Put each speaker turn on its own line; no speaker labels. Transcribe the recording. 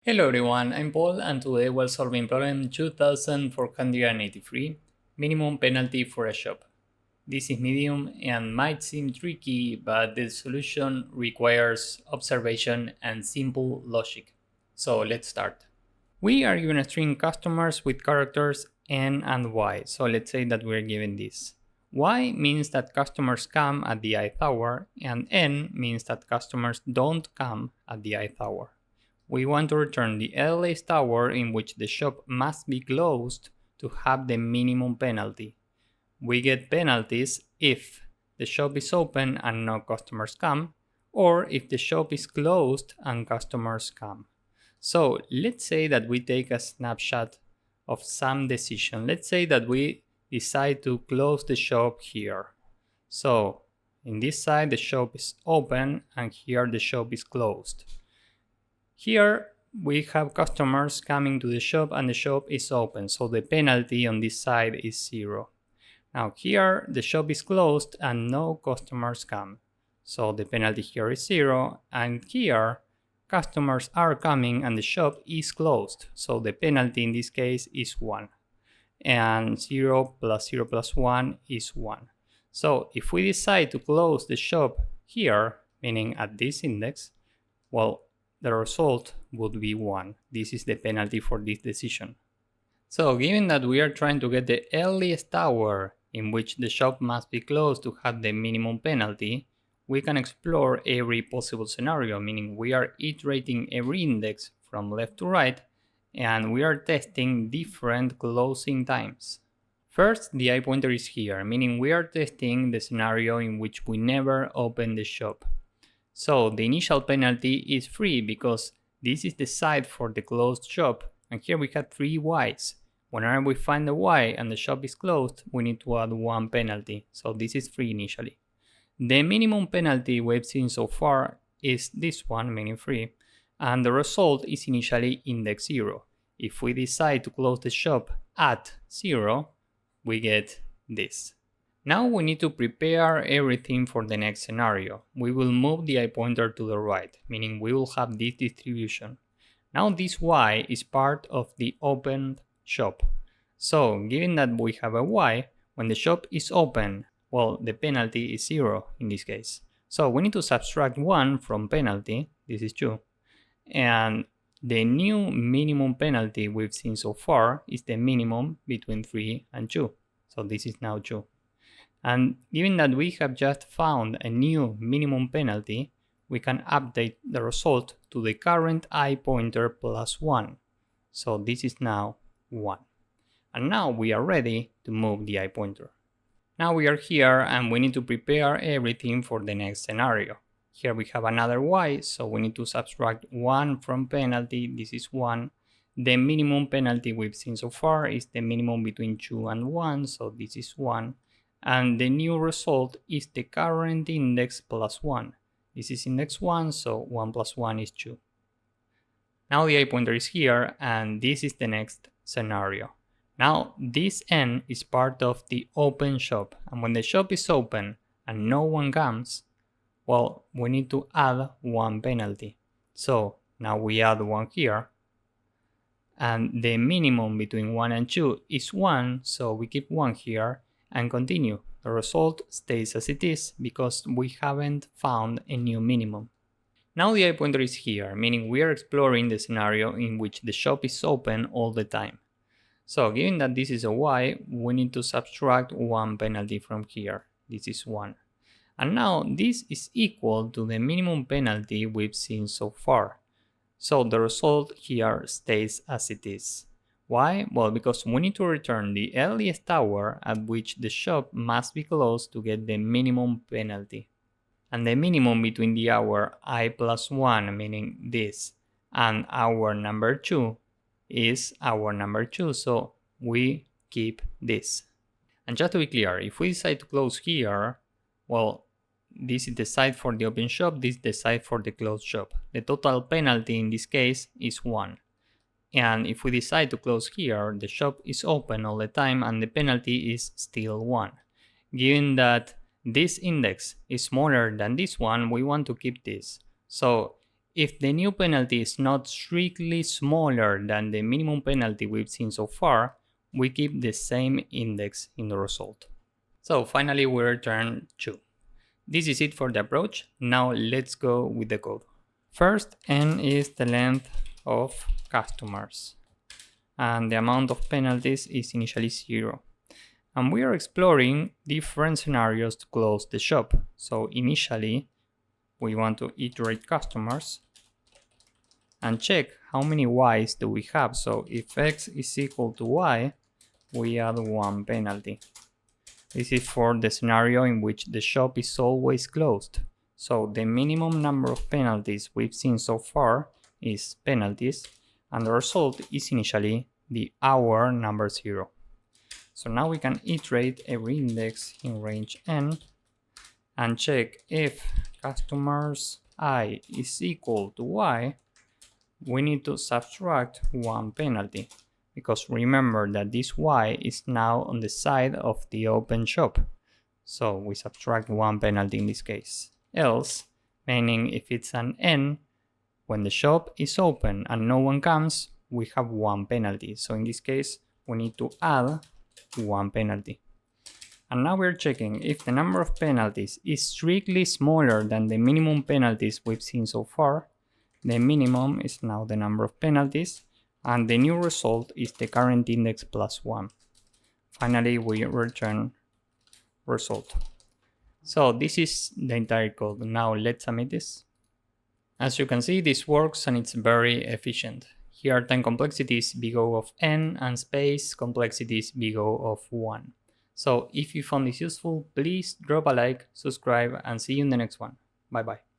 Hello everyone, I'm Paul and today we're solving problem 2483, minimum penalty for a shop. This is medium and might seem tricky, but the solution requires observation and simple logic. So let's start. We are given a string customers with characters N and Y. So let's say that we're given this. Y means that customers come at the ith hour and N means that customers don't come at the ith hour. We want to return the earliest hour in which the shop must be closed to have the minimum penalty. We get penalties if the shop is open and no customers come, or if the shop is closed and customers come. So let's say that we take a snapshot of some decision. Let's say that we decide to close the shop here. So in this side the shop is open and here the shop is closed. Here we have customers coming to the shop and the shop is open, so the penalty on this side is 0. Now here the shop is closed and no customers come, so the penalty here is 0, and here customers are coming and the shop is closed, so the penalty in this case is 1. And 0 plus 1 is 1. So if we decide to close the shop here, meaning at this index, well, the result would be 1. This is the penalty for this decision. So given that we are trying to get the earliest hour in which the shop must be closed to have the minimum penalty, we can explore every possible scenario, meaning we are iterating every index from left to right, and we are testing different closing times. First, the I pointer is here, meaning we are testing the scenario in which we never open the shop. So the initial penalty is 3 because this is the side for the closed shop, and here we have 3 Ys. Whenever we find the Y and the shop is closed, we need to add 1 penalty, so this is 3 initially. The minimum penalty we've seen so far is this one, meaning 3, and the result is initially index 0. If we decide to close the shop at 0, we get this. Now we need to prepare everything for the next scenario. We will move the I pointer to the right, meaning we will have this distribution. Now this Y is part of the opened shop. So given that we have a Y, when the shop is open, well, the penalty is 0 in this case. So we need to subtract 1 from penalty, this is 2. And the new minimum penalty we've seen so far is the minimum between 3 and 2. So this is now 2. And given that we have just found a new minimum penalty, we can update the result to the current I pointer plus 1. So this is now 1. And now we are ready to move the I pointer. Now we are here and we need to prepare everything for the next scenario. Here we have another Y, so we need to subtract 1 from penalty, this is 1. The minimum penalty we've seen so far is the minimum between 2 and 1, so this is 1. And the new result is the current index plus 1. This is index 1, so 1 plus 1 is 2. Now the I pointer is here, and this is the next scenario. Now this N is part of the open shop, and when the shop is open and no one comes, well, we need to add 1 penalty. So now we add 1 here, and the minimum between 1 and 2 is 1, so we keep 1 here, and continue. The result stays as it is because we haven't found a new minimum. Now the I pointer is here, meaning we are exploring the scenario in which the shop is open all the time. So given that this is a Y, we need to subtract 1 penalty from here. This is 1. And now this is equal to the minimum penalty we've seen so far. So the result here stays as it is. Why? Well, because we need to return the earliest hour at which the shop must be closed to get the minimum penalty. And the minimum between the hour I plus 1, meaning this, and hour number 2 is hour number 2, so we keep this. And just to be clear, if we decide to close here, well, this is the side for the open shop, this is the side for the closed shop. The total penalty in this case is 1. And if we decide to close here, the shop is open all the time and the penalty is still 1. Given that this index is smaller than this one, we want to keep this. So If the new penalty is not strictly smaller than the minimum penalty we've seen so far, we keep the same index in the result. So finally we return 2. This is it for the approach. Now let's go with the code. First, n is the length of customers, and the amount of penalties is initially 0. And we are exploring different scenarios to close the shop. So initially, we want to iterate customers and check how many y's do we have. So if x is equal to y, we add 1 penalty. This is for the scenario in which the shop is always closed. So the minimum number of penalties we've seen so far is penalties, and the result is initially the hour number 0. So now we can iterate every index in range n and check if customers I is equal to y, we need to subtract 1 penalty, because remember that this y is now on the side of the open shop. So we subtract 1 penalty in this case. Else, meaning if it's an n, when the shop is open and no one comes, we have 1 penalty. So in this case, we need to add 1 penalty. And now we're checking if the number of penalties is strictly smaller than the minimum penalties we've seen so far. The minimum is now the number of penalties, and the new result is the current index plus 1. Finally, we return result. So this is the entire code. Now let's submit this. As you can see, this works and it's very efficient. Here are time complexities big O of n and space complexities big O of 1. So if you found this useful, please drop a like, subscribe, and see you in the next one. Bye bye.